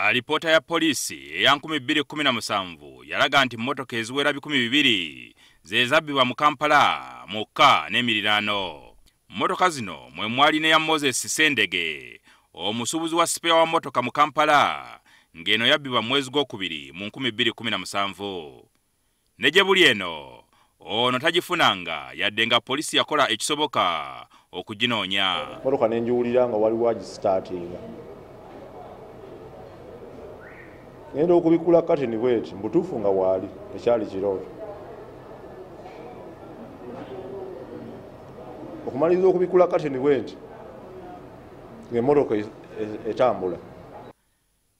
Alipoota ya polisi eya 2017 yalaga nti mmotoka eziwera 200 ze zabbibwa mu Kampala mukka n'emiriraano. Mmotoka zino mwe mwali ne ya Moses Sendege, omusuubuzi wa spare wa mmotoka mu Kampala, ng'eno yabbibwa mwezi gw'okubiri mu 2017. Ne gye buli eno, ono tagifunanga yadde nga polisi yakola ekisoboka okuginoonya. Mmotoka ne ngiwulira nga waliwo agistartinga. Ngenda okubikula kateni bweti mbutuufu nga waali ekyali kirooto. Okumaliriza okubikula kateni bweti ng'emmotoka etambula.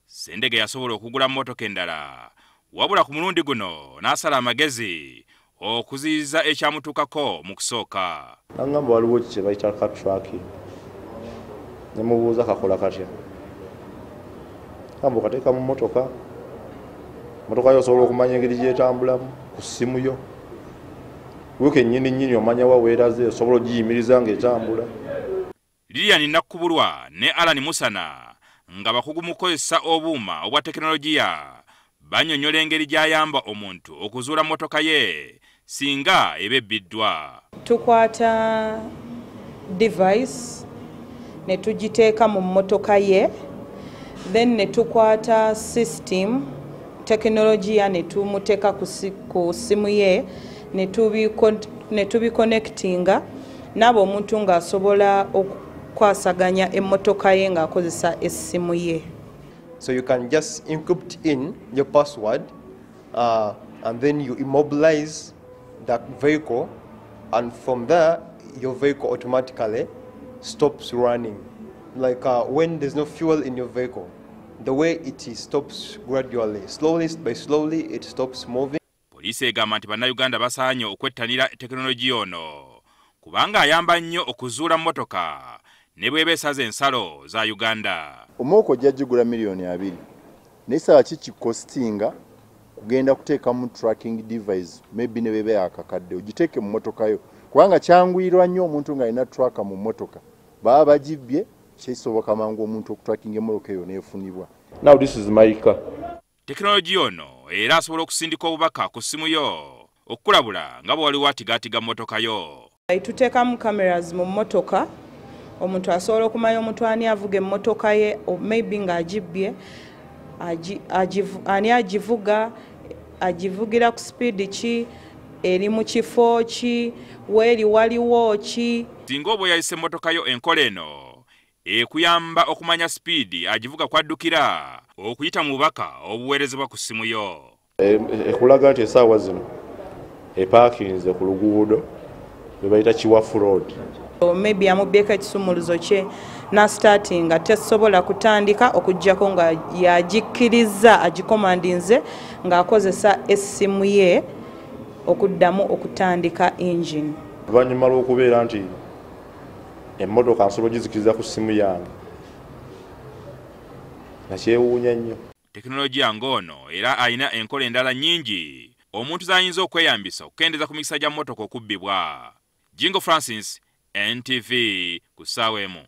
Sendege yasobola okugula mmotoka endala, wabula ku mulundi guno n'asala amagezi okuziyiza ekyamutuukako mu kusooka. N'agamba waliwo kye bayita katraki. Ne mubuuza kakola katya. Kambo kateeka mu mmotoka. Mmotoka yo osobola okumanya engeri gy'etambulamu ku ssimu yo. Wiike nnyini omanya wa weeraze osobola ogiyimiriza ng'etambula. Lilian Nakubulwa ne Alan Musana nga bakugu mu kukozesa obuuma obwa tekinologiya bannyonnyola engeri gy'ayamba omuntu okuzuula mmotoka ye singa ebebbiddwa. Tukwata device ne tugiteeka mu mmotoka ye, then ne tukwata system tekinologiya ne tumuteeka ku simu ye ne tubiconnectinga n'abo omuntu ng'asobola okukwasaganya emmotoka ye ng'akozesa essimu ye. So you can just encrypt in your password and then you immobilize that vehicle, and from there your vehicle automatically stops running. Like when there's no fuel in your vehicle, the way it stops gradually, slowly by slowly it stops moving. Poliisi egamba nti bannayuganda basaanye okwettanira tekinologiya ono kubanga ayamba nnyo okuzuula mmotoka ne bw'eba esaza ensalo za Uganda. Omwoko ojja gigula $2,000,000 naye saawa kikostinga kugenda kuteekamu tracking device, maybe ne bebe akakadde ogiteeke mu mmotoka yo, kubanga kyanguyirwa nnyo omuntu ng'alina tracker mu mmotoka baba bagibbye kisoboka mangu omuntu okutracking emmotoka eyo neefunibwa. Now this is my car. Tekinologiya ono era asobola okusindika obubaka ku ssimu yo okukulabula nga bwe waliwo atigaatiga mmotoka yo. Tuteekamu cameras mu mmotoka, omuntu asobola okumanya omuntu ani avuga emmotoka ye, maybe ng'agibbye, ani agivuga, agivugira ku speed ki, eri mu kifo ki, weeri waliwo ki. Singa oba oyayise emmotoka yo enkola eno ekuyamba okumanya speed agivuga kwaddukira okuyita mu bubaka obuweerezebwa ku ssimu yo. Ekulaga nti essaawa zino epaakinze ku luguudo lwe bayita Kiwafu Road. Maybe amubbyeko ekisumuluzo kye na starting nga tesobola kutandika okuggyako nga yagikkiriza agikomandinze ng'akozesa essimu ye okuddamu okutandika engine. Oluvannyuma lw'okubeera nti emmotoka nsobola ogizikiriza ku ssimu yange nakyewuunya nnyo. Tekinologiya ng'ono era ayina enkola endala nnyingi omuntu z'ayinza okweyambisa okukendeeza ku mikisa gya mmotoka okubbibwa. Jingo Francis, NTV, ku ssaawa emu.